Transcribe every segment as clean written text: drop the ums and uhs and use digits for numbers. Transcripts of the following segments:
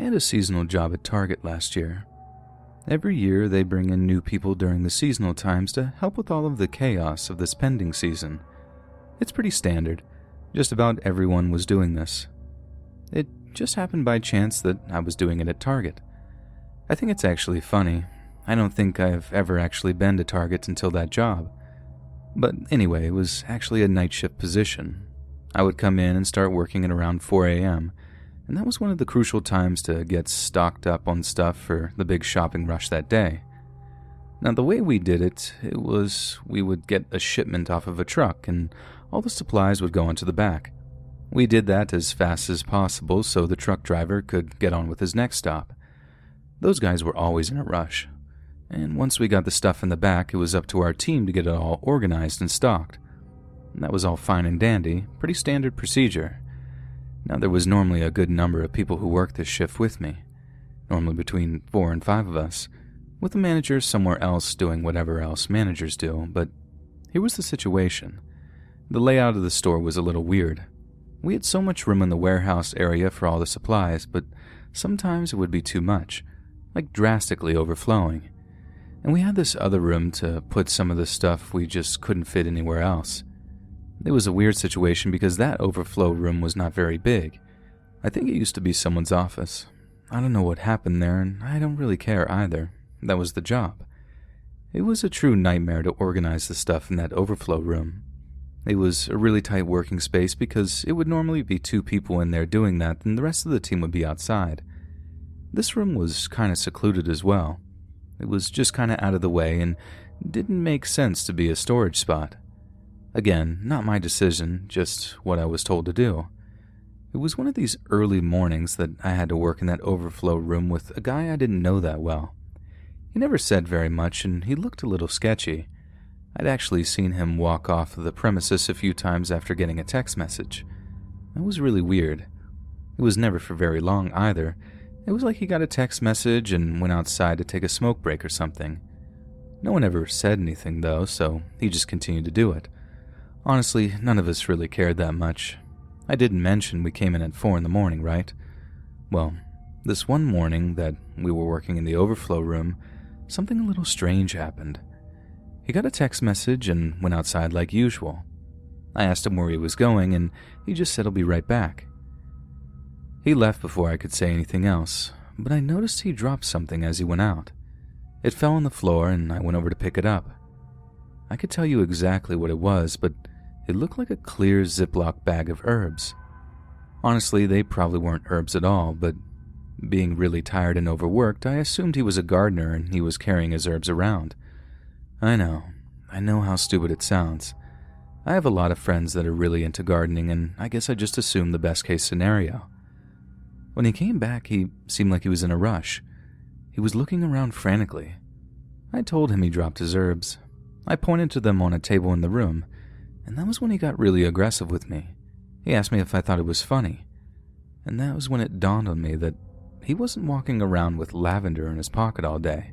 had a seasonal job at Target last year. Every year they bring in new people during the seasonal times to help with all of the chaos of the spending season. It's pretty standard. Just about everyone was doing this. It just happened by chance that I was doing it at Target. I think it's actually funny. I don't think I've ever actually been to Target until that job. But anyway, it was actually a night shift position. I would come in and start working at around 4 a.m., and that was one of the crucial times to get stocked up on stuff for the big shopping rush that day. Now, the way we did it was we would get a shipment off of a truck, and all the supplies would go onto the back. We did that as fast as possible so the truck driver could get on with his next stop. Those guys were always in a rush, and once we got the stuff in the back, it was up to our team to get it all organized and stocked. And that was all fine and dandy, pretty standard procedure. Now, there was normally a good number of people who worked this shift with me, normally between 4 and 5 of us, with the manager somewhere else doing whatever else managers do. But here was the situation. The layout of the store was a little weird. We had so much room in the warehouse area for all the supplies, but sometimes it would be too much, like drastically overflowing. And we had this other room to put some of the stuff we just couldn't fit anywhere else. It was a weird situation because that overflow room was not very big. I think it used to be someone's office. I don't know what happened there, and I don't really care either. That was the job. It was a true nightmare to organize the stuff in that overflow room. It was a really tight working space because it would normally be 2 people in there doing that, and the rest of the team would be outside. This room was kind of secluded as well. It was just kind of out of the way and didn't make sense to be a storage spot. Again, not my decision, just what I was told to do. It was one of these early mornings that I had to work in that overflow room with a guy I didn't know that well. He never said very much, and he looked a little sketchy. I'd actually seen him walk off of the premises a few times after getting a text message. That was really weird. It was never for very long either. It was like he got a text message and went outside to take a smoke break or something. No one ever said anything though, so he just continued to do it. Honestly, none of us really cared that much. I didn't mention we came in at 4 in the morning, right? Well, this one morning that we were working in the overflow room, something a little strange happened. He got a text message and went outside like usual. I asked him where he was going, and he just said he'll be right back. He left before I could say anything else, but I noticed he dropped something as he went out. It fell on the floor, and I went over to pick it up. I could tell you exactly what it was, but it looked like a clear Ziploc bag of herbs. Honestly, they probably weren't herbs at all, but being really tired and overworked, I assumed he was a gardener and he was carrying his herbs around. I know how stupid it sounds. I have a lot of friends that are really into gardening, and I guess I just assumed the best case scenario. When he came back, he seemed like he was in a rush. He was looking around frantically. I told him he dropped his herbs. I pointed to them on a table in the room, and that was when he got really aggressive with me. He asked me if I thought it was funny, and that was when it dawned on me that he wasn't walking around with lavender in his pocket all day.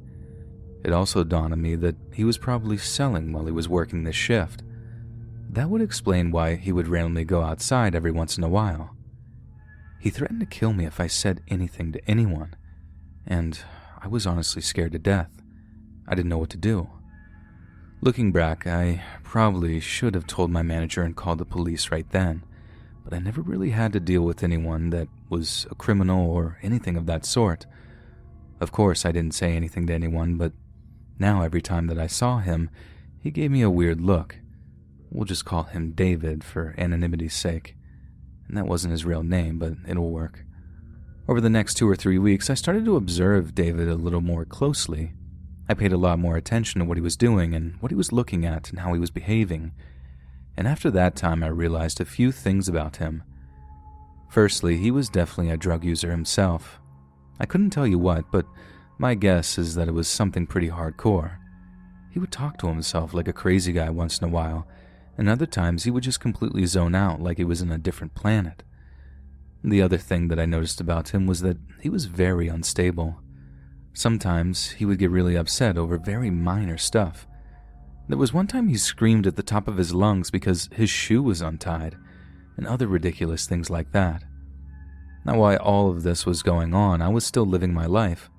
It also dawned on me that he was probably selling while he was working this shift. That would explain why he would randomly go outside every once in a while. He threatened to kill me if I said anything to anyone, and I was honestly scared to death. I didn't know what to do. Looking back, I probably should have told my manager and called the police right then, but I never really had to deal with anyone that was a criminal or anything of that sort. Of course, I didn't say anything to anyone, but now every time that I saw him, he gave me a weird look. We'll just call him David for anonymity's sake. And that wasn't his real name, but it'll work. Over the next 2 or 3 weeks, I started to observe David a little more closely. I paid a lot more attention to what he was doing and what he was looking at and how he was behaving. And after that time, I realized a few things about him. Firstly, he was definitely a drug user himself. I couldn't tell you what, but my guess is that it was something pretty hardcore. He would talk to himself like a crazy guy once in a while, and other times he would just completely zone out like he was in a different planet. The other thing that I noticed about him was that he was very unstable. Sometimes he would get really upset over very minor stuff. There was one time he screamed at the top of his lungs because his shoe was untied, and other ridiculous things like that. Now, while all of this was going on, I was still living my life.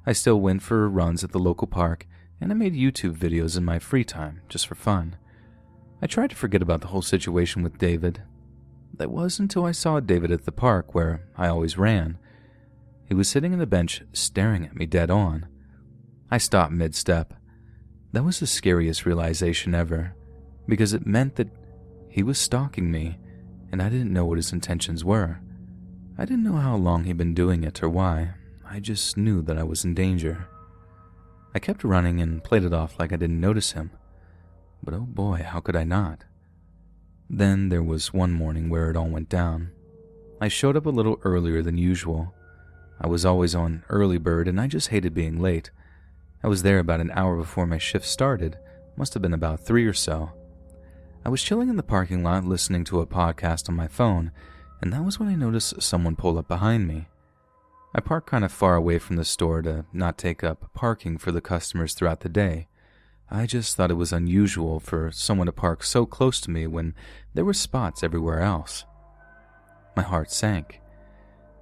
I still went for runs at the local park, and I made YouTube videos in my free time, just for fun. I tried to forget about the whole situation with David. That was until I saw David at the park where I always ran. He was sitting on the bench, staring at me dead on. I stopped mid-step. That was the scariest realization ever, because it meant that he was stalking me, and I didn't know what his intentions were. I didn't know how long he'd been doing it or why. I just knew that I was in danger. I kept running and played it off like I didn't notice him. But oh boy, how could I not? Then there was one morning where it all went down. I showed up a little earlier than usual. I was always on early bird and I just hated being late. I was there about an hour before my shift started. Must have been about 3 or so. I was chilling in the parking lot listening to a podcast on my phone, and that was when I noticed someone pull up behind me. I parked kind of far away from the store to not take up parking for the customers throughout the day. I just thought it was unusual for someone to park so close to me when there were spots everywhere else. My heart sank.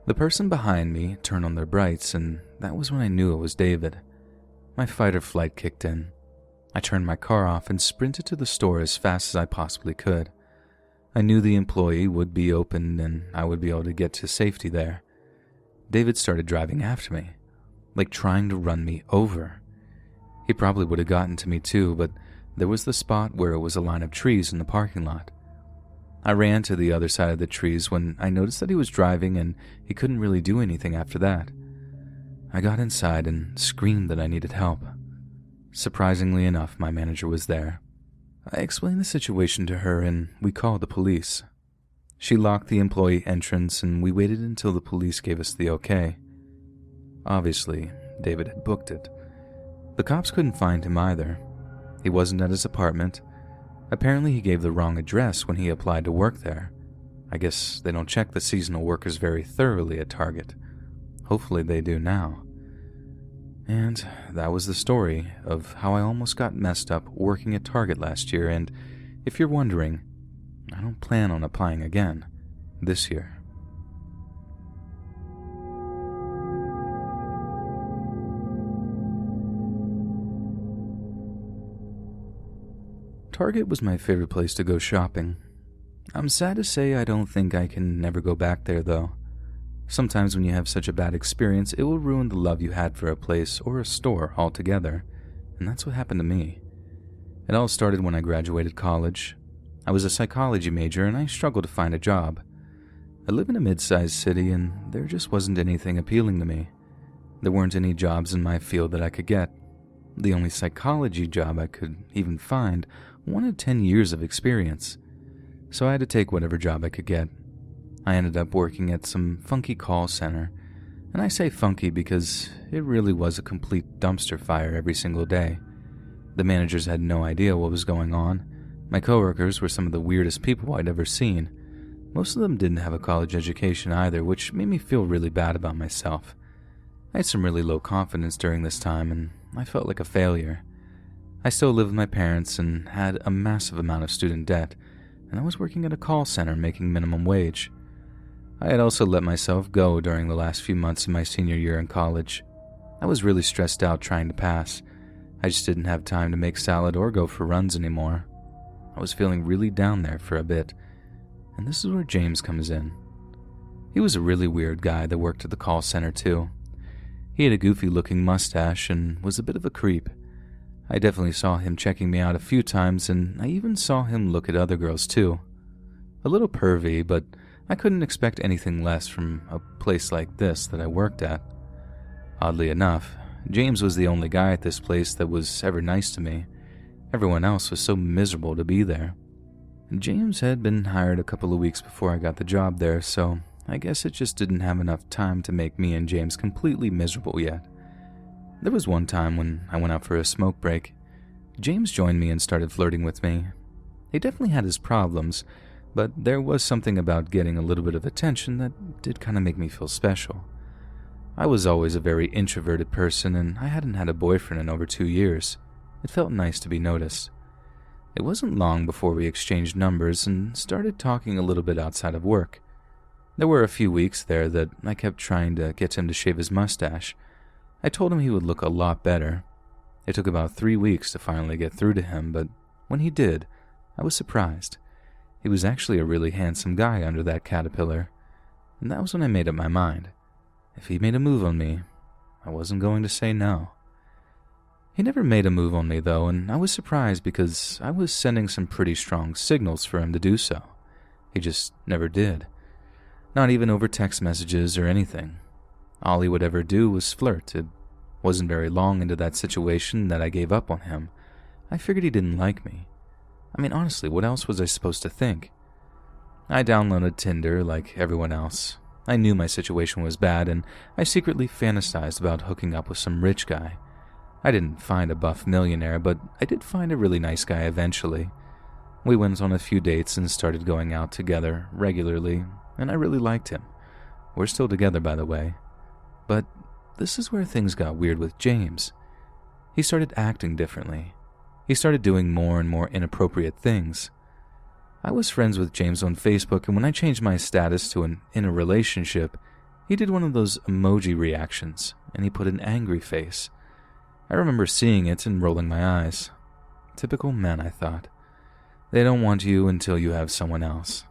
The person behind me turned on their brights, and that was when I knew it was David. My fight or flight kicked in. I turned my car off and sprinted to the store as fast as I possibly could. I knew the employee would be open and I would be able to get to safety there. David started driving after me, like trying to run me over. He probably would have gotten to me too, but there was the spot where it was a line of trees in the parking lot. I ran to the other side of the trees when I noticed that he was driving and he couldn't really do anything after that. I got inside and screamed that I needed help. Surprisingly enough, my manager was there. I explained the situation to her and we called the police. She locked the employee entrance and we waited until the police gave us the okay. Obviously, David had booked it. The cops couldn't find him either. He wasn't at his apartment. Apparently he gave the wrong address when he applied to work there. I guess they don't check the seasonal workers very thoroughly at Target. Hopefully they do now. And that was the story of how I almost got messed up working at Target last year, and if you're wondering, I don't plan on applying again this year. Target was my favorite place to go shopping. I'm sad to say I don't think I can never go back there though. Sometimes when you have such a bad experience, it will ruin the love you had for a place or a store altogether, and that's what happened to me. It all started when I graduated college. I was a psychology major and I struggled to find a job. I live in a mid-sized city and there just wasn't anything appealing to me. There weren't any jobs in my field that I could get. The only psychology job I could even find wanted 10 years of experience, so I had to take whatever job I could get. I ended up working at some funky call center, and I say funky because it really was a complete dumpster fire every single day. The managers had no idea what was going on. My coworkers were some of the weirdest people I'd ever seen. Most of them didn't have a college education either, which made me feel really bad about myself. I had some really low confidence during this time, and I felt like a failure. I still lived with my parents and had a massive amount of student debt, and I was working at a call center making minimum wage. I had also let myself go during the last few months of my senior year in college. I was really stressed out trying to pass. I just didn't have time to make salad or go for runs anymore. I was feeling really down there for a bit, and this is where James comes in. He was a really weird guy that worked at the call center too. He had a goofy-looking mustache and was a bit of a creep. I definitely saw him checking me out a few times, and I even saw him look at other girls too. A little pervy, but I couldn't expect anything less from a place like this that I worked at. Oddly enough, James was the only guy at this place that was ever nice to me. Everyone else was so miserable to be there. James had been hired a couple of weeks before I got the job there, so I guess it just didn't have enough time to make me and James completely miserable yet. There was one time when I went out for a smoke break. James joined me and started flirting with me. He definitely had his problems, but there was something about getting a little bit of attention that did kind of make me feel special. I was always a very introverted person, and I hadn't had a boyfriend in over 2 years. It felt nice to be noticed. It wasn't long before we exchanged numbers and started talking a little bit outside of work. There were a few weeks there that I kept trying to get him to shave his mustache. I told him he would look a lot better. It took about 3 weeks to finally get through to him, but when he did, I was surprised. He was actually a really handsome guy under that caterpillar, and that was when I made up my mind. If he made a move on me, I wasn't going to say no. He never made a move on me, though, and I was surprised because I was sending some pretty strong signals for him to do so. He just never did. Not even over text messages or anything. All he would ever do was flirt. It wasn't very long into that situation that I gave up on him. I figured he didn't like me. I mean, honestly, what else was I supposed to think? I downloaded Tinder like everyone else. I knew my situation was bad, and I secretly fantasized about hooking up with some rich guy. I didn't find a buff millionaire, but I did find a really nice guy eventually. We went on a few dates and started going out together regularly, and I really liked him. We're still together, by the way. But this is where things got weird with James. He started acting differently. He started doing more and more inappropriate things. I was friends with James on Facebook, and when I changed my status to an in a relationship, he did one of those emoji reactions, and he put an angry face. I remember seeing it and rolling my eyes. Typical men, I thought. They don't want you until you have someone else.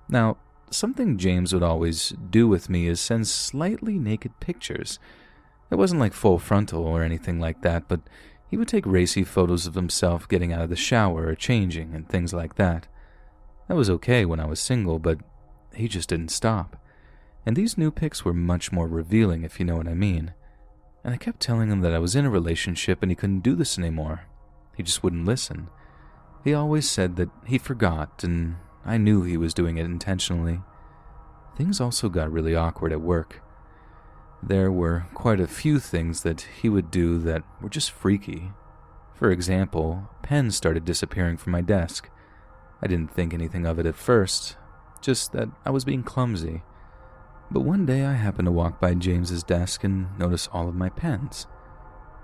Now, something James would always do with me is send slightly naked pictures. It wasn't like full frontal or anything like that, but he would take racy photos of himself getting out of the shower or changing and things like that. That was okay when I was single, but he just didn't stop. And these new pics were much more revealing, if you know what I mean. And I kept telling him that I was in a relationship and he couldn't do this anymore. He just wouldn't listen. He always said that he forgot, and I knew he was doing it intentionally. Things also got really awkward at work. There were quite a few things that he would do that were just freaky. For example, pens started disappearing from my desk. I didn't think anything of it at first, just that I was being clumsy. But one day I happened to walk by James's desk and notice all of my pens.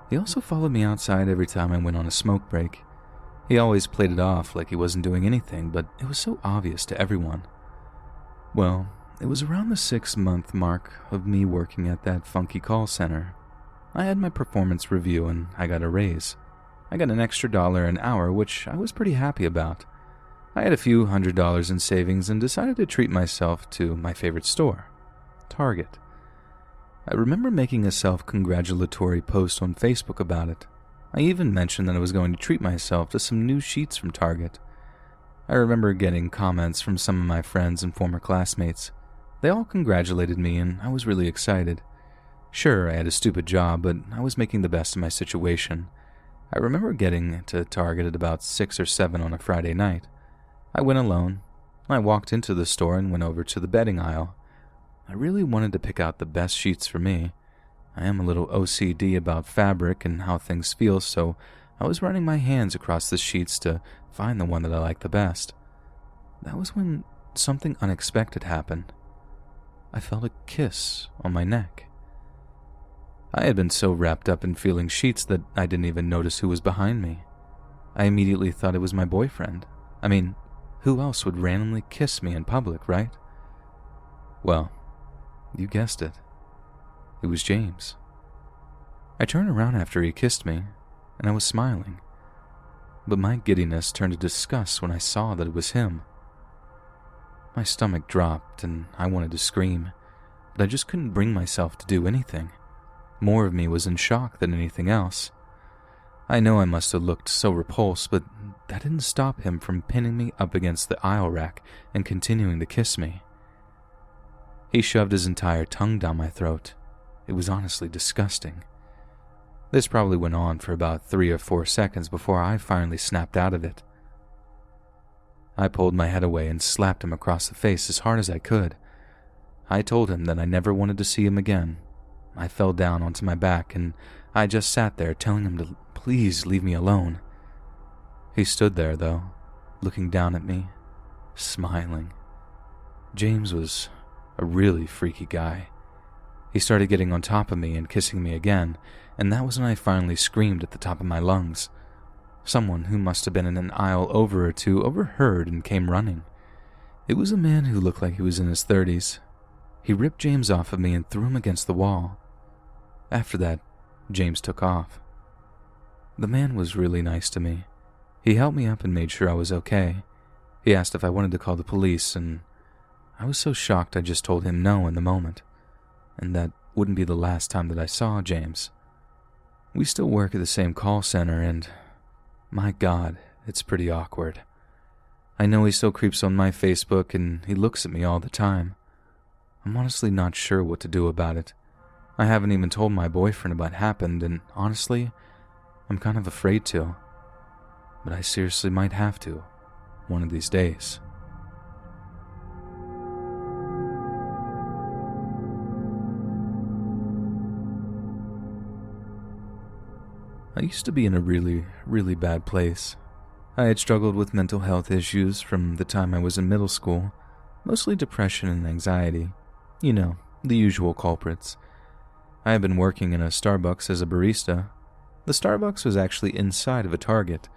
He also followed me outside every time I went on a smoke break. He always played it off like he wasn't doing anything, but it was so obvious to everyone. Well, it was around the 6-month mark of me working at that funky call center. I had my performance review and I got a raise. I got an extra $1 an hour, which I was pretty happy about. I had a few $100s in savings and decided to treat myself to my favorite store, Target. I remember making a self-congratulatory post on Facebook about it. I even mentioned that I was going to treat myself to some new sheets from Target. I remember getting comments from some of my friends and former classmates. They all congratulated me and I was really excited. Sure, I had a stupid job, but I was making the best of my situation. I remember getting to Target at about 6 or 7 on a Friday night. I went alone. I walked into the store and went over to the bedding aisle. I really wanted to pick out the best sheets for me. I am a little OCD about fabric and how things feel, so I was running my hands across the sheets to find the one that I liked the best. That was when something unexpected happened. I felt a kiss on my neck. I had been so wrapped up in feeling sheets that I didn't even notice who was behind me. I immediately thought it was my boyfriend. I mean, who else would randomly kiss me in public, right? Well, you guessed it. It was James. I turned around after he kissed me, and I was smiling. But my giddiness turned to disgust when I saw that it was him. My stomach dropped, and I wanted to scream, but I just couldn't bring myself to do anything. More of me was in shock than anything else. I know I must have looked so repulsed, but that didn't stop him from pinning me up against the aisle rack and continuing to kiss me. He shoved his entire tongue down my throat. It was honestly disgusting. This probably went on for about 3 or 4 seconds before I finally snapped out of it. I pulled my head away and slapped him across the face as hard as I could. I told him that I never wanted to see him again. I fell down onto my back and I just sat there telling him to please leave me alone. He stood there, though, looking down at me, smiling. James was a really freaky guy. He started getting on top of me and kissing me again, and that was when I finally screamed at the top of my lungs. Someone who must have been in an aisle over or two overheard and came running. It was a man who looked like he was in his 30s. He ripped James off of me and threw him against the wall. After that, James took off. The man was really nice to me. He helped me up and made sure I was okay. He asked if I wanted to call the police, and I was so shocked I just told him no in the moment, and that wouldn't be the last time that I saw James. We still work at the same call center, and my God, it's pretty awkward. I know he still creeps on my Facebook, and he looks at me all the time. I'm honestly not sure what to do about it. I haven't even told my boyfriend what happened, and honestly, I'm kind of afraid to. But I seriously might have to, one of these days. I used to be in a really, really bad place. I had struggled with mental health issues from the time I was in middle school, mostly depression and anxiety. You know, the usual culprits. I had been working in a Starbucks as a barista. The Starbucks was actually inside of a Target.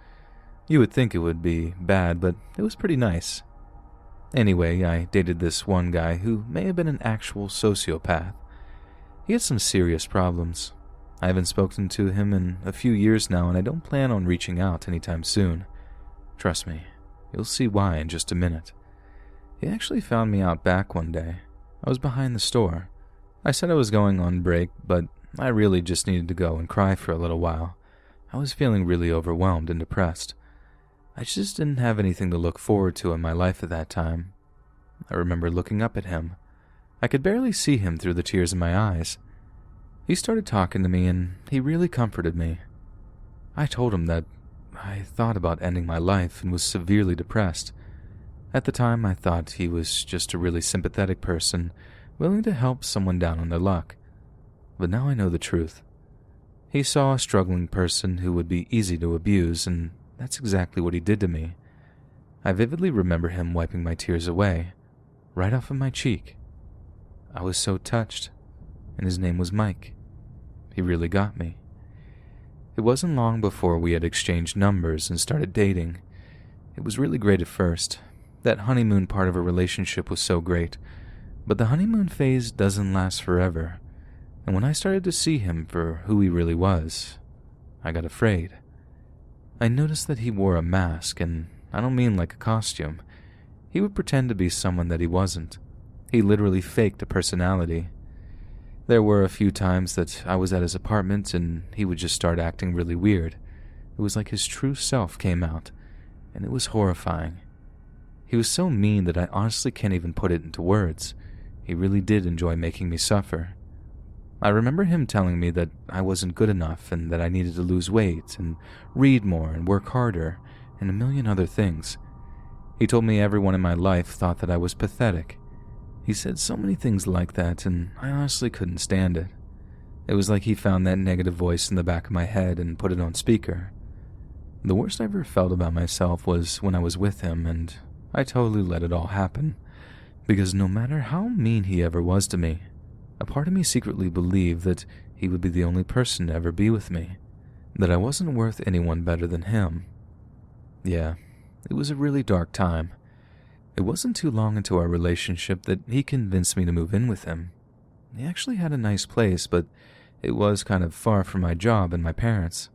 You would think it would be bad, but it was pretty nice. Anyway, I dated this one guy who may have been an actual sociopath. He had some serious problems. I haven't spoken to him in a few years now, and I don't plan on reaching out anytime soon. Trust me, you'll see why in just a minute. He actually found me out back one day. I was behind the store. I said I was going on break, but I really just needed to go and cry for a little while. I was feeling really overwhelmed and depressed. I just didn't have anything to look forward to in my life at that time. I remember looking up at him. I could barely see him through the tears in my eyes. He started talking to me, and he really comforted me. I told him that I thought about ending my life and was severely depressed. At the time, I thought he was just a really sympathetic person, willing to help someone down on their luck. But now I know the truth. He saw a struggling person who would be easy to abuse, and that's exactly what he did to me. I vividly remember him wiping my tears away, right off of my cheek. I was so touched, and his name was Mike. He really got me. It wasn't long before we had exchanged numbers and started dating. It was really great at first. That honeymoon part of a relationship was so great, but the honeymoon phase doesn't last forever, and when I started to see him for who he really was, I got afraid. I noticed that he wore a mask, and I don't mean like a costume. He would pretend to be someone that he wasn't. He literally faked a personality. There were a few times that I was at his apartment and he would just start acting really weird. It was like his true self came out, and it was horrifying. He was so mean that I honestly can't even put it into words. He really did enjoy making me suffer. I remember him telling me that I wasn't good enough and that I needed to lose weight and read more and work harder and a million other things. He told me everyone in my life thought that I was pathetic. He said so many things like that, and I honestly couldn't stand it. It was like he found that negative voice in the back of my head and put it on speaker. The worst I ever felt about myself was when I was with him, and I totally let it all happen. Because no matter how mean he ever was to me, a part of me secretly believed that he would be the only person to ever be with me, that I wasn't worth anyone better than him. Yeah, it was a really dark time. It wasn't too long into our relationship that he convinced me to move in with him. He actually had a nice place, but it was kind of far from my job and my parents.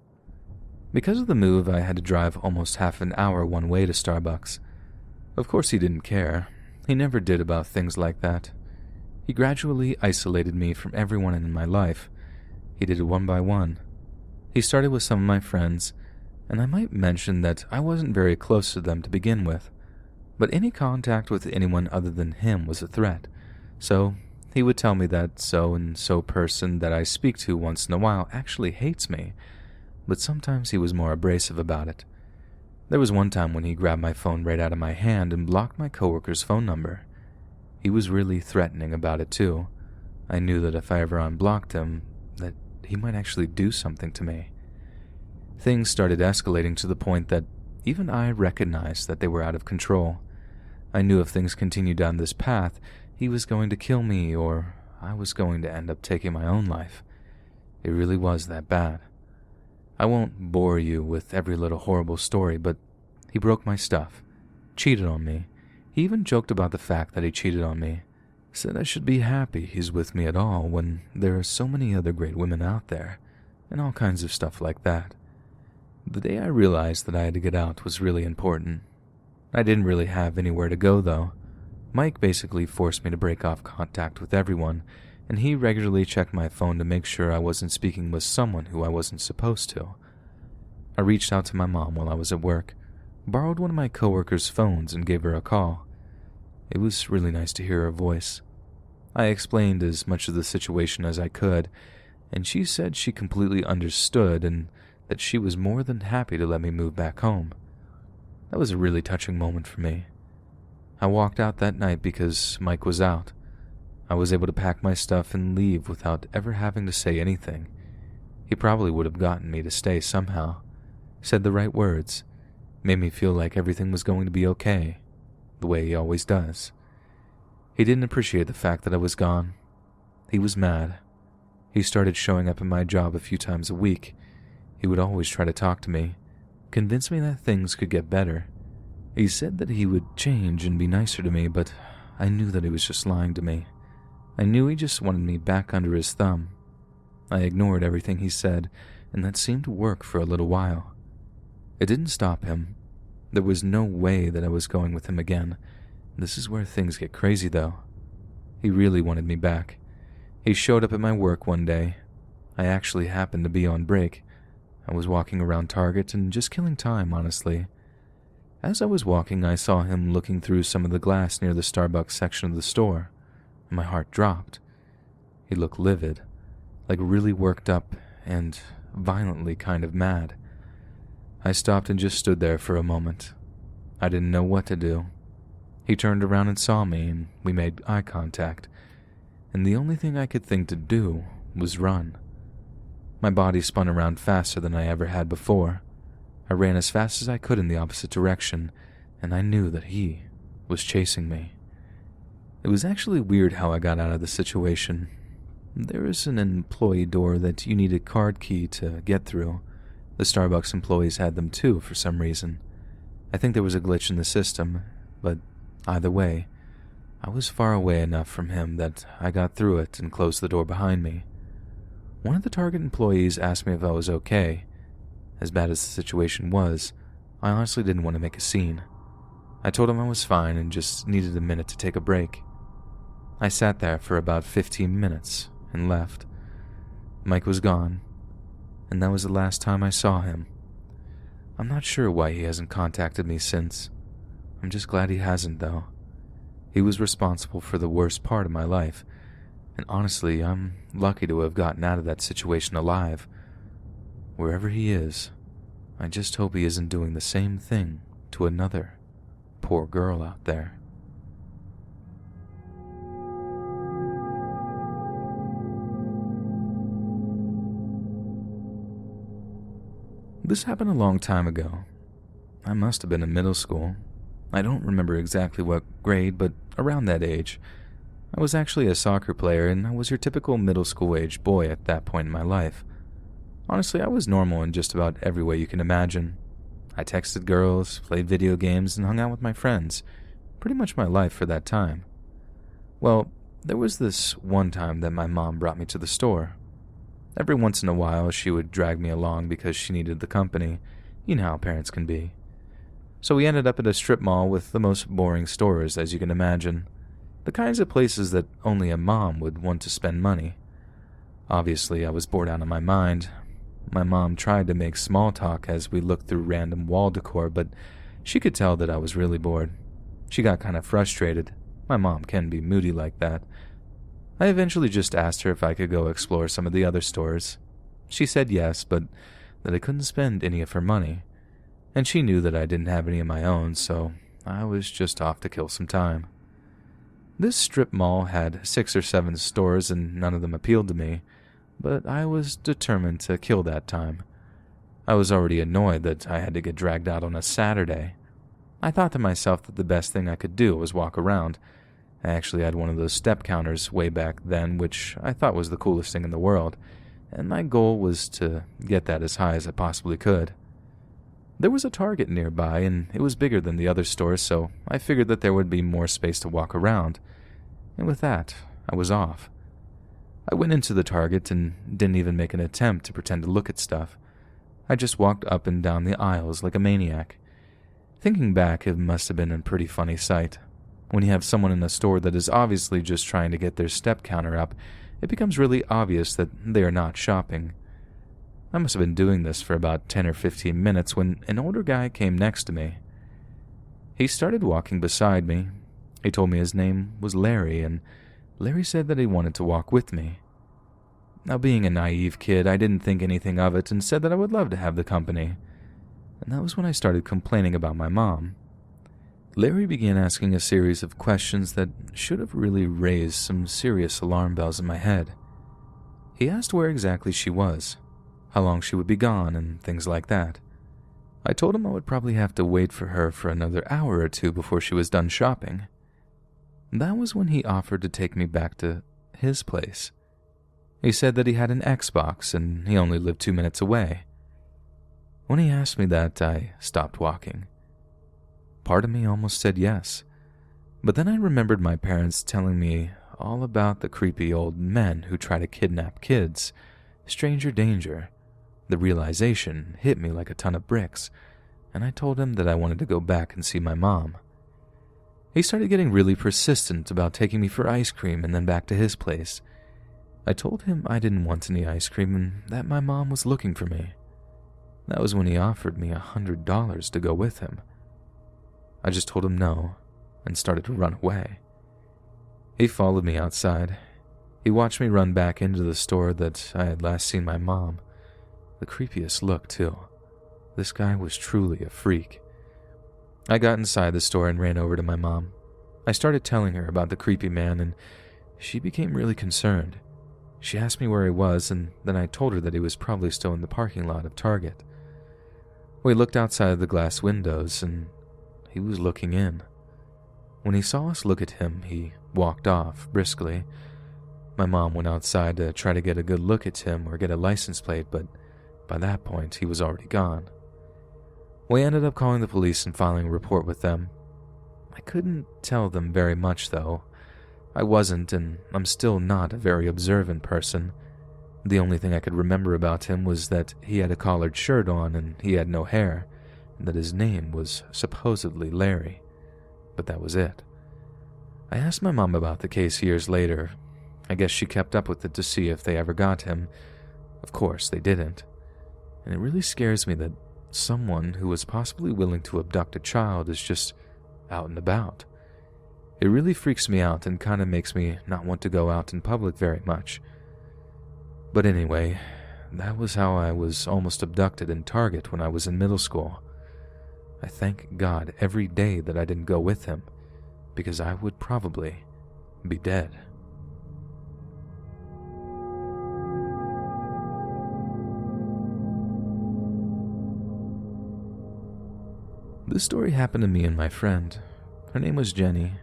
Because of the move, I had to drive almost half an hour one way to Starbucks. Of course he didn't care. He never did about things like that. He gradually isolated me from everyone in my life. He did it one by one. He started with some of my friends, and I might mention that I wasn't very close to them to begin with. But any contact with anyone other than him was a threat, so he would tell me that so-and-so person that I speak to once in a while actually hates me, but sometimes he was more abrasive about it. There was one time when he grabbed my phone right out of my hand and blocked my coworker's phone number. He was really threatening about it too. I knew that if I ever unblocked him, that he might actually do something to me. Things started escalating to the point that even I recognized that they were out of control. I knew if things continued down this path, he was going to kill me or I was going to end up taking my own life. It really was that bad. I won't bore you with every little horrible story, but he broke my stuff, cheated on me. He even joked about the fact that he cheated on me, said I should be happy he's with me at all when there are so many other great women out there, and all kinds of stuff like that. The day I realized that I had to get out was really important. I didn't really have anywhere to go, though. Mike basically forced me to break off contact with everyone, and he regularly checked my phone to make sure I wasn't speaking with someone who I wasn't supposed to. I reached out to my mom while I was at work, borrowed one of my coworkers' phones and gave her a call. It was really nice to hear her voice. I explained as much of the situation as I could, and she said she completely understood and that she was more than happy to let me move back home. That was a really touching moment for me. I walked out that night because Mike was out. I was able to pack my stuff and leave without ever having to say anything. He probably would have gotten me to stay somehow, said the right words, made me feel like everything was going to be okay, the way he always does. He didn't appreciate the fact that I was gone. He was mad. He started showing up at my job a few times a week. He would always try to talk to me, convince me that things could get better. He said that he would change and be nicer to me, but I knew that he was just lying to me. I knew he just wanted me back under his thumb. I ignored everything he said, and that seemed to work for a little while. It didn't stop him. There was no way that I was going with him again. This is where things get crazy, though. He really wanted me back. He showed up at my work one day. I actually happened to be on break. I was walking around Target and just killing time, honestly. As I was walking, I saw him looking through some of the glass near the Starbucks section of the store, and my heart dropped. He looked livid, like really worked up and violently kind of mad. I stopped and just stood there for a moment. I didn't know what to do. He turned around and saw me, and we made eye contact, and the only thing I could think to do was run. My body spun around faster than I ever had before. I ran as fast as I could in the opposite direction, and I knew that he was chasing me. It was actually weird how I got out of the situation. There is an employee door that you need a card key to get through. The Starbucks employees had them too for some reason. I think there was a glitch in the system, but either way, I was far away enough from him that I got through it and closed the door behind me. One of the Target employees asked me if I was okay. As bad as the situation was, I honestly didn't want to make a scene. I told him I was fine and just needed a minute to take a break. I sat there for about 15 minutes and left. Mike was gone, and that was the last time I saw him. I'm not sure why he hasn't contacted me since. I'm just glad he hasn't, though. He was responsible for the worst part of my life, and honestly, I'm lucky to have gotten out of that situation alive. Wherever he is, I just hope he isn't doing the same thing to another poor girl out there. This happened a long time ago. I must have been in middle school. I don't remember exactly what grade, but around that age. I was actually a soccer player, and I was your typical middle school-age boy at that point in my life. Honestly, I was normal in just about every way you can imagine. I texted girls, played video games, and hung out with my friends. Pretty much my life for that time. Well, there was this one time that my mom brought me to the store. Every once in a while, she would drag me along because she needed the company. You know how parents can be. So we ended up at a strip mall with the most boring stores, as you can imagine. The kinds of places that only a mom would want to spend money. Obviously, I was bored out of my mind. My mom tried to make small talk as we looked through random wall decor, but she could tell that I was really bored. She got kind of frustrated. My mom can be moody like that. I eventually just asked her if I could go explore some of the other stores. She said yes, but that I couldn't spend any of her money. And she knew that I didn't have any of my own, so I was just off to kill some time. This strip mall had 6 or 7 stores and none of them appealed to me, but I was determined to kill that time. I was already annoyed that I had to get dragged out on a Saturday. I thought to myself that the best thing I could do was walk around. I actually had one of those step counters way back then, which I thought was the coolest thing in the world, and my goal was to get that as high as I possibly could. There was a Target nearby, and it was bigger than the other stores, so I figured that there would be more space to walk around. And with that, I was off. I went into the Target and didn't even make an attempt to pretend to look at stuff. I just walked up and down the aisles like a maniac. Thinking back, it must have been a pretty funny sight. When you have someone in a store that is obviously just trying to get their step counter up, it becomes really obvious that they are not shopping. I must have been doing this for about 10 or 15 minutes when an older guy came next to me. He started walking beside me. He told me his name was Larry, and Larry said that he wanted to walk with me. Now, being a naive kid, I didn't think anything of it and said that I would love to have the company. And that was when I started complaining about my mom. Larry began asking a series of questions that should have really raised some serious alarm bells in my head. He asked where exactly she was, how long she would be gone, and things like that. I told him I would probably have to wait for her for another hour or two before she was done shopping. That was when he offered to take me back to his place. He said that he had an Xbox and he only lived 2 minutes away. When he asked me that, I stopped walking. Part of me almost said yes, but then I remembered my parents telling me all about the creepy old men who try to kidnap kids. Stranger danger. The realization hit me like a ton of bricks, and I told him that I wanted to go back and see my mom. He started getting really persistent about taking me for ice cream and then back to his place. I told him I didn't want any ice cream and that my mom was looking for me. That was when he offered me $100 to go with him. I just told him no and started to run away. He followed me outside. He watched me run back into the store that I had last seen my mom. The creepiest look, too. This guy was truly a freak. I got inside the store and ran over to my mom. I started telling her about the creepy man, and she became really concerned. She asked me where he was, and then I told her that he was probably still in the parking lot of Target. We looked outside of the glass windows, and he was looking in. When he saw us look at him, he walked off briskly. My mom went outside to try to get a good look at him or get a license plate, but by that point, he was already gone. We ended up calling the police and filing a report with them. I couldn't tell them very much, though. I wasn't, and I'm still not, a very observant person. The only thing I could remember about him was that he had a collared shirt on and he had no hair, and that his name was supposedly Larry. But that was it. I asked my mom about the case years later. I guess she kept up with it to see if they ever got him. Of course, they didn't. And it really scares me that someone who was possibly willing to abduct a child is just out and about. It really freaks me out and kind of makes me not want to go out in public very much. But anyway, that was how I was almost abducted in Target when I was in middle school. I thank God every day that I didn't go with him, because I would probably be dead. This story happened to me and my friend. Her name was Jenny.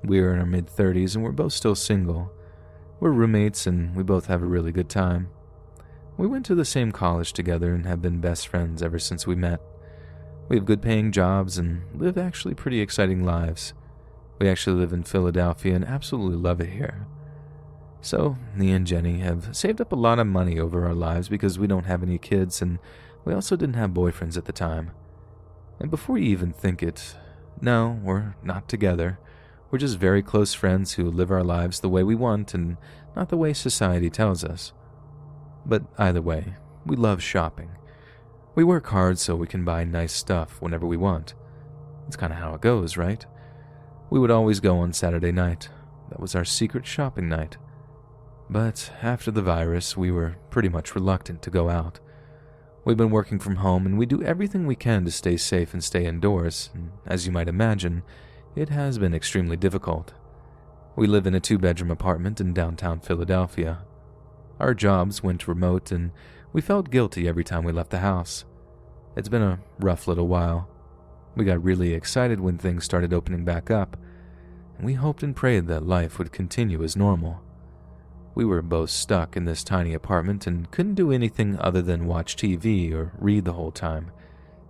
We were in our mid-30s and we're both still single. We're roommates and we both have a really good time. We went to the same college together and have been best friends ever since we met. We have good paying jobs and live actually pretty exciting lives. We actually live in Philadelphia and absolutely love it here. So, me and Jenny have saved up a lot of money over our lives because we don't have any kids and we also didn't have boyfriends at the time. And before you even think it, no, we're not together. We're just very close friends who live our lives the way we want and not the way society tells us. But either way, we love shopping. We work hard so we can buy nice stuff whenever we want. It's kind of how it goes, right? We would always go on Saturday night. That was our secret shopping night. But after the virus, we were pretty much reluctant to go out. We've been working from home and we do everything we can to stay safe and stay indoors. And as you might imagine, it has been extremely difficult. We live in a 2-bedroom apartment in downtown Philadelphia. Our jobs went remote and we felt guilty every time we left the house. It's been a rough little while. We got really excited when things started opening back up, and we hoped and prayed that life would continue as normal. We were both stuck in this tiny apartment and couldn't do anything other than watch TV or read the whole time.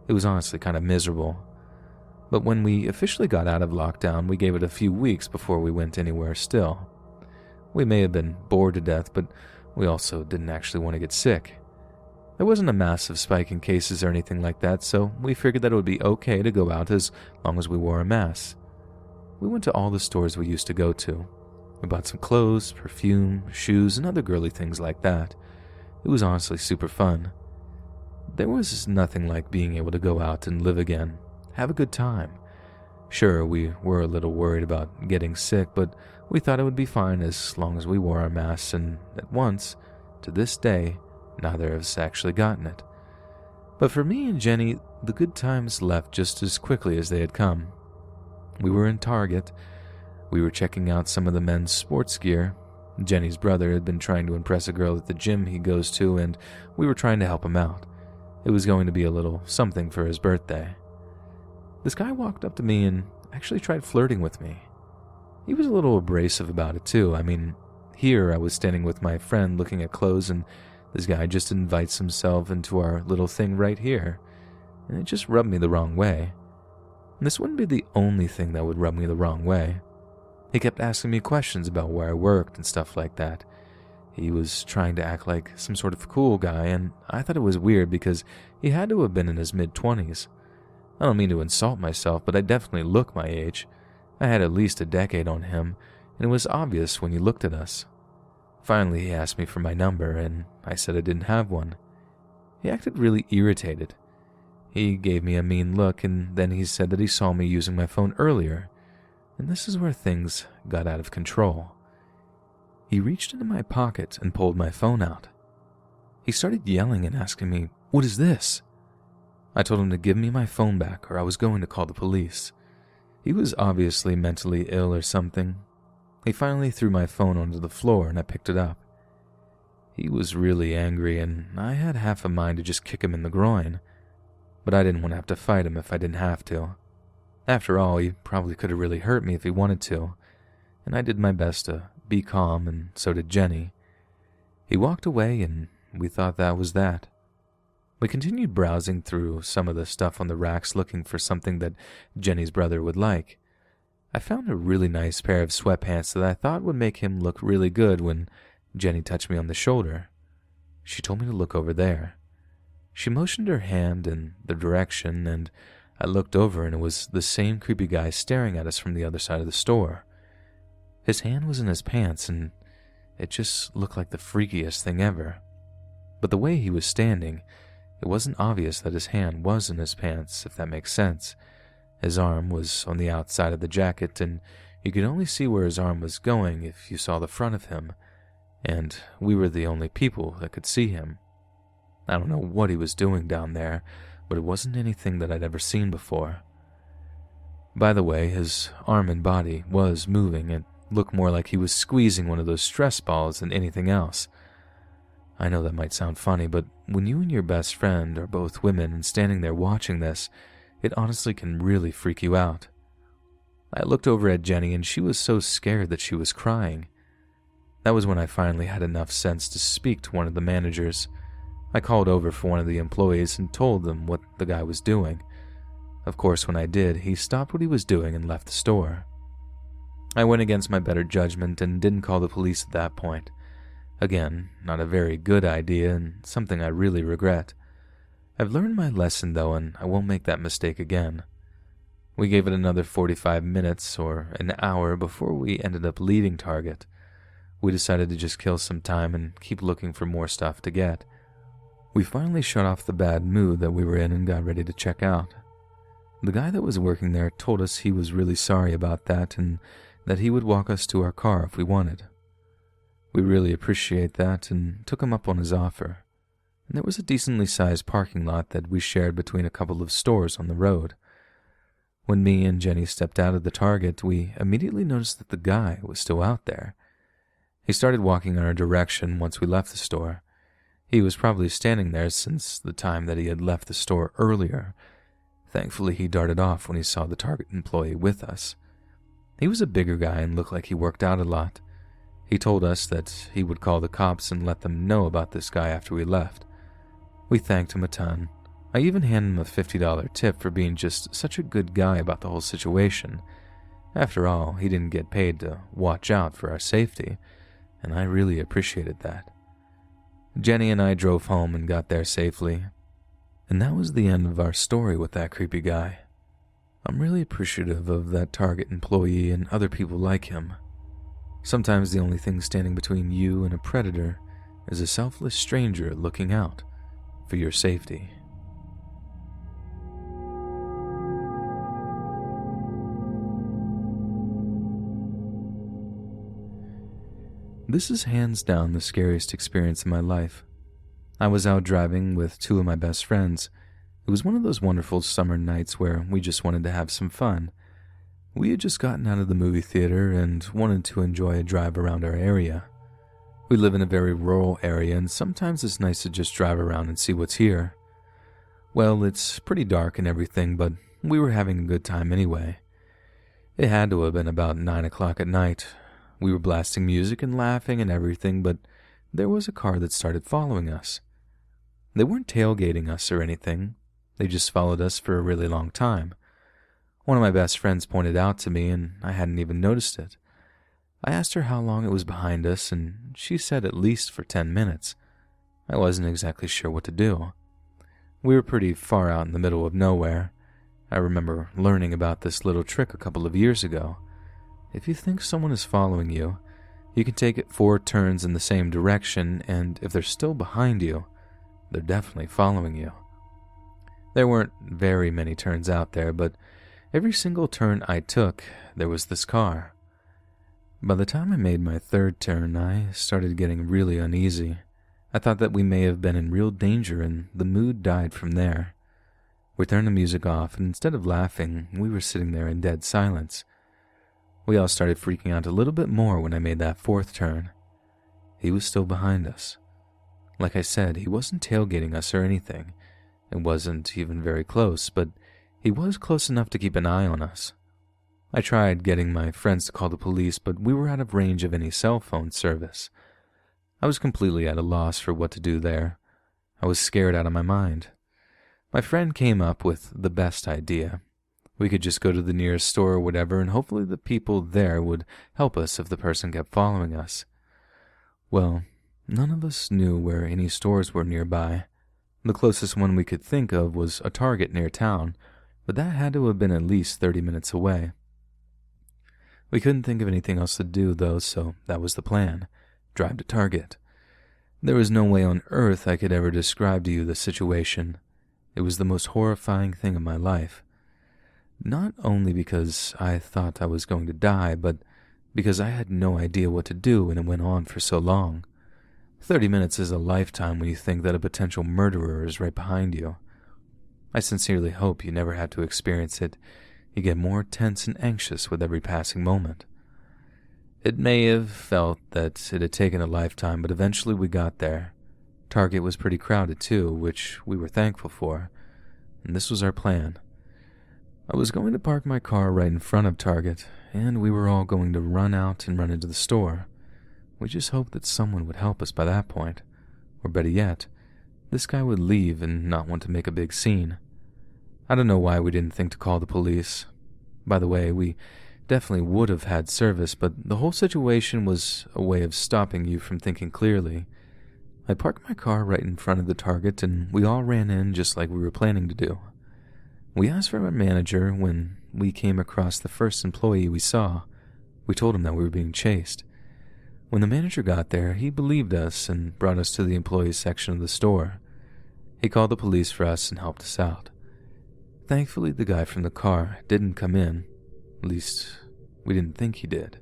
It was honestly kind of miserable. But when we officially got out of lockdown, we gave it a few weeks before we went anywhere still. We may have been bored to death, but we also didn't actually want to get sick. There wasn't a massive spike in cases or anything like that, so we figured that it would be okay to go out as long as we wore a mask. We went to all the stores we used to go to. We bought some clothes, perfume, shoes, and other girly things like that. It was honestly super fun. There was nothing like being able to go out and live again, have a good time. Sure, we were a little worried about getting sick, but we thought it would be fine as long as we wore our masks, and at once, to this day, neither of us actually gotten it. But for me and Jenny, the good times left just as quickly as they had come. We were in Target. We were checking out some of the men's sports gear. Jenny's brother had been trying to impress a girl at the gym he goes to, and we were trying to help him out. It was going to be a little something for his birthday. This guy walked up to me and actually tried flirting with me. He was a little abrasive about it too. I mean, here I was standing with my friend looking at clothes, and this guy just invites himself into our little thing right here, and it just rubbed me the wrong way. And this wouldn't be the only thing that would rub me the wrong way. He kept asking me questions about where I worked and stuff like that. He was trying to act like some sort of cool guy, and I thought it was weird because he had to have been in his mid-20s. I don't mean to insult myself, but I definitely look my age. I had at least a decade on him, and it was obvious when you looked at us. Finally, he asked me for my number, and I said I didn't have one. He acted really irritated. He gave me a mean look, and then he said that he saw me using my phone earlier, and this is where things got out of control. He reached into my pocket and pulled my phone out. He started yelling and asking me, "What is this?" I told him to give me my phone back or I was going to call the police. He was obviously mentally ill or something. He finally threw my phone onto the floor and I picked it up. He was really angry and I had half a mind to just kick him in the groin, but I didn't want to have to fight him if I didn't have to. After all, he probably could have really hurt me if he wanted to, and I did my best to be calm, and so did Jenny. He walked away and we thought that was that. We continued browsing through some of the stuff on the racks looking for something that Jenny's brother would like. I found a really nice pair of sweatpants that I thought would make him look really good when Jenny touched me on the shoulder. She told me to look over there. She motioned her hand in the direction, and I looked over and it was the same creepy guy staring at us from the other side of the store. His hand was in his pants and it just looked like the freakiest thing ever. But the way he was standing, it wasn't obvious that his hand was in his pants, if that makes sense. His arm was on the outside of the jacket, and you could only see where his arm was going if you saw the front of him, and we were the only people that could see him. I don't know what he was doing down there, but it wasn't anything that I'd ever seen before. By the way, his arm and body was moving and looked more like he was squeezing one of those stress balls than anything else. I know that might sound funny, but when you and your best friend are both women and standing there watching this, it honestly can really freak you out. I looked over at Jenny and she was so scared that she was crying. That was when I finally had enough sense to speak to one of the managers. I called over for one of the employees and told them what the guy was doing. Of course, when I did, he stopped what he was doing and left the store. I went against my better judgment and didn't call the police at that point. Again, not a very good idea and something I really regret. I've learned my lesson though, and I won't make that mistake again. We gave it another 45 minutes or an hour before we ended up leaving Target. We decided to just kill some time and keep looking for more stuff to get. We finally shut off the bad mood that we were in and got ready to check out. The guy that was working there told us he was really sorry about that and that he would walk us to our car if we wanted. We really appreciate that and took him up on his offer. And there was a decently sized parking lot that we shared between a couple of stores on the road. When me and Jenny stepped out of the Target, we immediately noticed that the guy was still out there. He started walking in our direction once we left the store. He was probably standing there since the time that he had left the store earlier. Thankfully, he darted off when he saw the Target employee with us. He was a bigger guy and looked like he worked out a lot. He told us that he would call the cops and let them know about this guy after we left. We thanked him a ton. I even handed him a $50 tip for being just such a good guy about the whole situation. After all, he didn't get paid to watch out for our safety, and I really appreciated that. Jenny and I drove home and got there safely. And that was the end of our story with that creepy guy. I'm really appreciative of that Target employee and other people like him. Sometimes the only thing standing between you and a predator is a selfless stranger looking out for your safety. This is hands down the scariest experience in my life. I was out driving with two of my best friends. It was one of those wonderful summer nights where we just wanted to have some fun. We had just gotten out of the movie theater and wanted to enjoy a drive around our area. We live in a very rural area, and sometimes it's nice to just drive around and see what's here. Well, it's pretty dark and everything, but we were having a good time anyway. It had to have been about 9 o'clock at night. We were blasting music and laughing and everything, but there was a car that started following us. They weren't tailgating us or anything. They just followed us for a really long time. One of my best friends pointed out to me, and I hadn't even noticed it. I asked her how long it was behind us, and she said at least for 10 minutes. I wasn't exactly sure what to do. We were pretty far out in the middle of nowhere. I remember learning about this little trick a couple of years ago. If you think someone is following you, you can take it 4 turns in the same direction, and if they're still behind you, they're definitely following you. There weren't very many turns out there, but every single turn I took, there was this car. By the time I made my 3rd turn, I started getting really uneasy. I thought that we may have been in real danger, and the mood died from there. We turned the music off, and instead of laughing, we were sitting there in dead silence. We all started freaking out a little bit more when I made that 4th turn. He was still behind us. Like I said, he wasn't tailgating us or anything. It wasn't even very close, but he was close enough to keep an eye on us. I tried getting my friends to call the police, but we were out of range of any cell phone service. I was completely at a loss for what to do there. I was scared out of my mind. My friend came up with the best idea. We could just go to the nearest store or whatever, and hopefully the people there would help us if the person kept following us. Well, none of us knew where any stores were nearby. The closest one we could think of was a Target near town, but that had to have been at least 30 minutes away. We couldn't think of anything else to do, though, so that was the plan. Drive to Target. There was no way on earth I could ever describe to you the situation. It was the most horrifying thing of my life. Not only because I thought I was going to die, but because I had no idea what to do and it went on for so long. 30 minutes is a lifetime when you think that a potential murderer is right behind you. I sincerely hope you never had to experience it. You get more tense and anxious with every passing moment. It may have felt that it had taken a lifetime, but eventually we got there. Target was pretty crowded too, which we were thankful for, and this was our plan. I was going to park my car right in front of Target, and we were all going to run out and run into the store. We just hoped that someone would help us by that point, or better yet, this guy would leave and not want to make a big scene. I don't know why we didn't think to call the police. By the way, we definitely would have had service, but the whole situation was a way of stopping you from thinking clearly. I parked my car right in front of the Target, and we all ran in just like we were planning to do. We asked for our manager when we came across the first employee we saw. We told him that we were being chased. When the manager got there, he believed us and brought us to the employees section of the store. He called the police for us and helped us out. Thankfully, the guy from the car didn't come in. At least, we didn't think he did.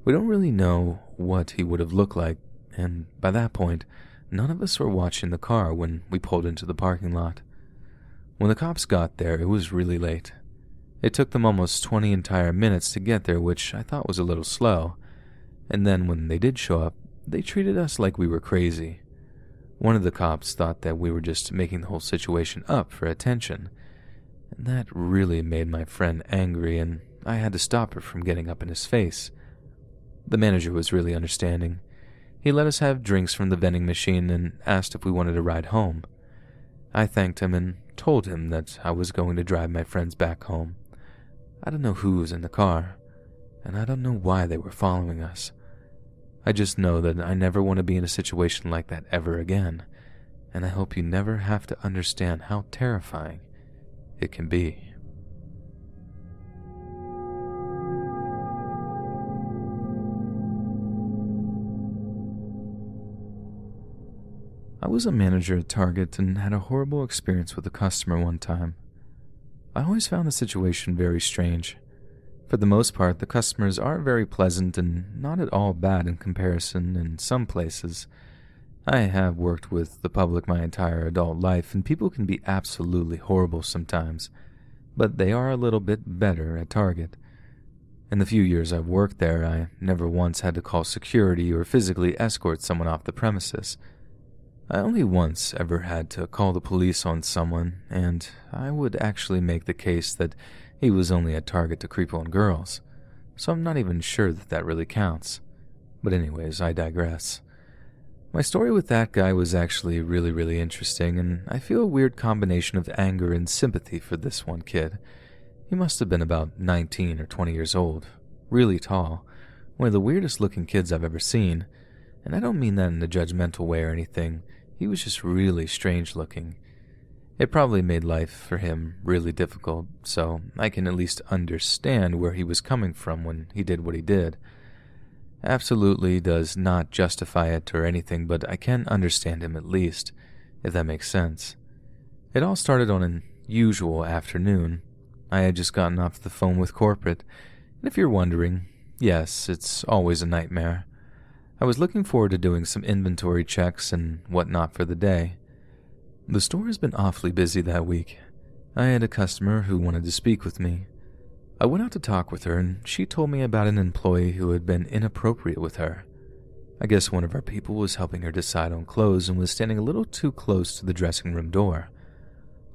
We don't really know what he would have looked like, and by that point, none of us were watching the car when we pulled into the parking lot. When the cops got there, it was really late. It took them almost 20 entire minutes to get there, which I thought was a little slow. And then when they did show up, they treated us like we were crazy. One of the cops thought that we were just making the whole situation up for attention. And that really made my friend angry, and I had to stop her from getting up in his face. The manager was really understanding. He let us have drinks from the vending machine and asked if we wanted to ride home. I thanked him and told him that I was going to drive my friends back home. I don't know who was in the car, and I don't know why they were following us. I just know that I never want to be in a situation like that ever again, and I hope you never have to understand how terrifying it can be. I was a manager at Target and had a horrible experience with a customer one time. I always found the situation very strange. For the most part, the customers are very pleasant and not at all bad in comparison in some places. I have worked with the public my entire adult life, and people can be absolutely horrible sometimes, but they are a little bit better at Target. In the few years I've worked there, I never once had to call security or physically escort someone off the premises. I only once ever had to call the police on someone, and I would actually make the case that he was only a target to creep on girls, so I'm not even sure that that really counts. But anyways, I digress. My story with that guy was actually really interesting, and I feel a weird combination of anger and sympathy for this one kid. He must have been about 19 or 20 years old, really tall, one of the weirdest looking kids I've ever seen, and I don't mean that in a judgmental way or anything. He was just really strange looking. It probably made life for him really difficult, so I can at least understand where he was coming from when he did what he did. Absolutely does not justify it or anything, but I can understand him at least, if that makes sense. It all started on an usual afternoon. I had just gotten off the phone with corporate, and if you're wondering, yes, it's always a nightmare. I was looking forward to doing some inventory checks and whatnot for the day. The store has been awfully busy that week. I had a customer who wanted to speak with me. I went out to talk with her, and she told me about an employee who had been inappropriate with her. I guess one of our people was helping her decide on clothes and was standing a little too close to the dressing room door.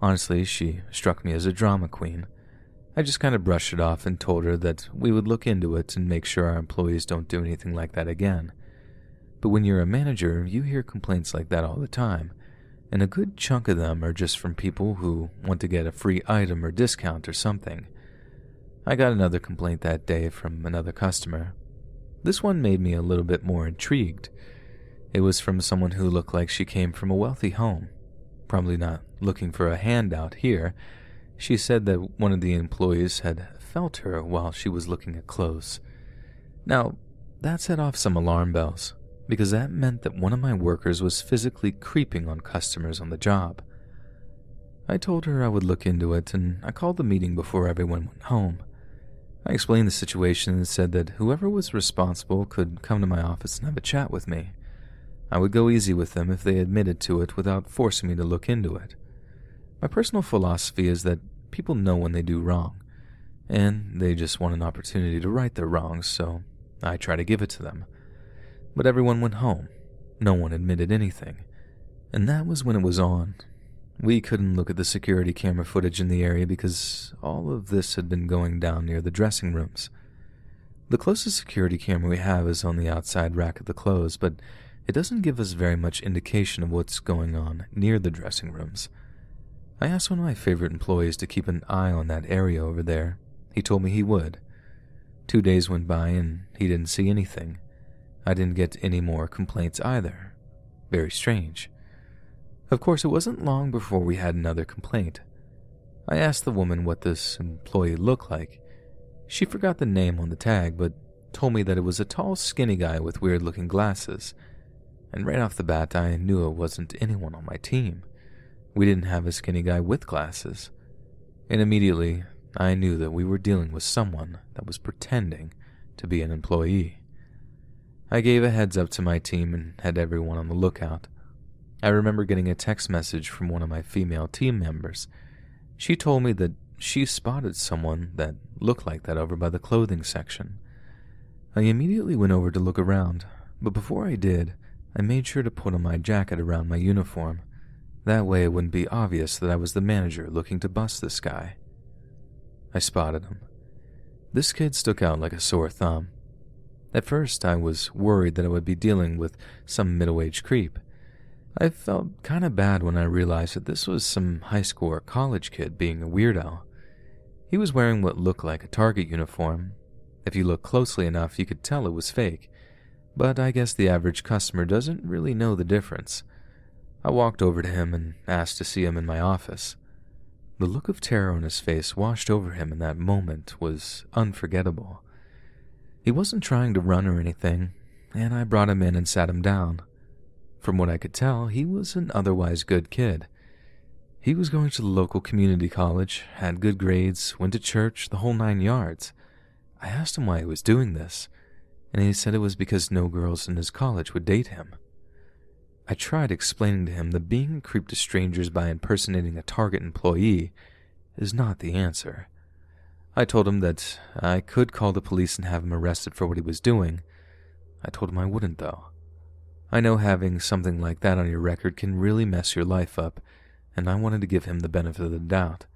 Honestly, she struck me as a drama queen. I just kind of brushed it off and told her that we would look into it and make sure our employees don't do anything like that again. But when you're a manager, you hear complaints like that all the time, and a good chunk of them are just from people who want to get a free item or discount or something. I got another complaint that day from another customer. This one made me a little bit more intrigued. It was from someone who looked like she came from a wealthy home. Probably not looking for a handout here. She said that one of the employees had felt her while she was looking at clothes. Now, that set off some alarm bells, because that meant that one of my workers was physically creeping on customers on the job. I told her I would look into it, and I called the meeting before everyone went home. I explained the situation and said that whoever was responsible could come to my office and have a chat with me. I would go easy with them if they admitted to it without forcing me to look into it. My personal philosophy is that people know when they do wrong, and they just want an opportunity to right their wrongs, so I try to give it to them. But everyone went home. No one admitted anything. And that was when it was on. We couldn't look at the security camera footage in the area because all of this had been going down near the dressing rooms. The closest security camera we have is on the outside rack of the clothes, but it doesn't give us very much indication of what's going on near the dressing rooms. I asked one of my favorite employees to keep an eye on that area over there. He told me he would. 2 days went by and he didn't see anything. I didn't get any more complaints either. Very strange. Of course, it wasn't long before we had another complaint. I asked the woman what this employee looked like. She forgot the name on the tag, but told me that it was a tall, skinny guy with weird-looking glasses. And right off the bat, I knew it wasn't anyone on my team. We didn't have a skinny guy with glasses. And immediately, I knew that we were dealing with someone that was pretending to be an employee. I gave a heads up to my team and had everyone on the lookout. I remember getting a text message from one of my female team members. She told me that she spotted someone that looked like that over by the clothing section. I immediately went over to look around, but before I did, I made sure to put on my jacket around my uniform. That way it wouldn't be obvious that I was the manager looking to bust this guy. I spotted him. This kid stuck out like a sore thumb. At first, I was worried that I would be dealing with some middle-aged creep. I felt kind of bad when I realized that this was some high school or college kid being a weirdo. He was wearing what looked like a Target uniform. If you look closely enough, you could tell it was fake, but I guess the average customer doesn't really know the difference. I walked over to him and asked to see him in my office. The look of terror on his face washed over him in that moment was unforgettable. He wasn't trying to run or anything, and I brought him in and sat him down. From what I could tell, he was an otherwise good kid. He was going to the local community college, had good grades, went to church, the whole 9 yards. I asked him why he was doing this, and he said it was because no girls in his college would date him. I tried explaining to him that being a creep to strangers by impersonating a Target employee is not the answer. I told him that I could call the police and have him arrested for what he was doing. I told him I wouldn't, though. I know having something like that on your record can really mess your life up, and I wanted to give him the benefit of the doubt.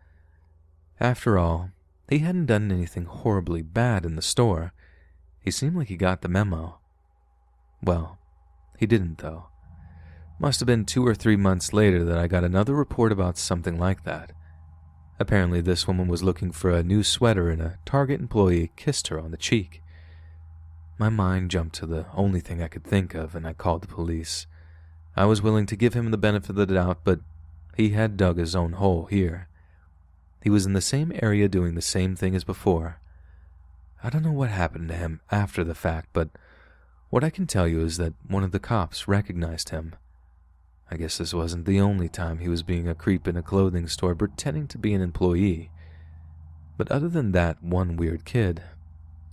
After all, he hadn't done anything horribly bad in the store. He seemed like he got the memo. Well, he didn't, though. Must have been 2 or 3 months later that I got another report about something like that. Apparently this woman was looking for a new sweater and a Target employee kissed her on the cheek. My mind jumped to the only thing I could think of, and I called the police. I was willing to give him the benefit of the doubt, but he had dug his own hole here. He was in the same area doing the same thing as before. I don't know what happened to him after the fact, but what I can tell you is that one of the cops recognized him. I guess this wasn't the only time he was being a creep in a clothing store pretending to be an employee. But other than that one weird kid,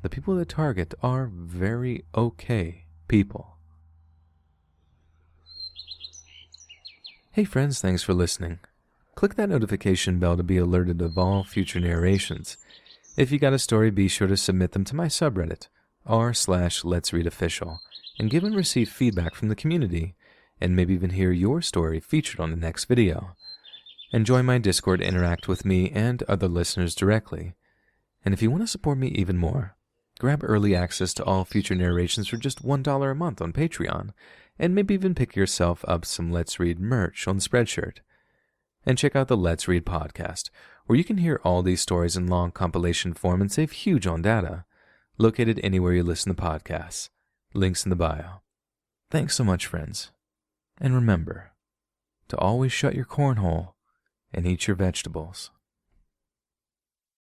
the people at Target are very okay people. Hey friends, thanks for listening. Click that notification bell to be alerted of all future narrations. If you got a story, be sure to submit them to my subreddit, r/letsreadofficial, and give and receive feedback from the community, and maybe even hear your story featured on the next video. And join my Discord to interact with me and other listeners directly. And if you want to support me even more, grab early access to all future narrations for just $1 a month on Patreon, and maybe even pick yourself up some Let's Read merch on Spreadshirt. And check out the Let's Read podcast, where you can hear all these stories in long compilation form and save huge on data, located anywhere you listen to podcasts. Links in the bio. Thanks so much, friends. And remember to always shut your cornhole and eat your vegetables.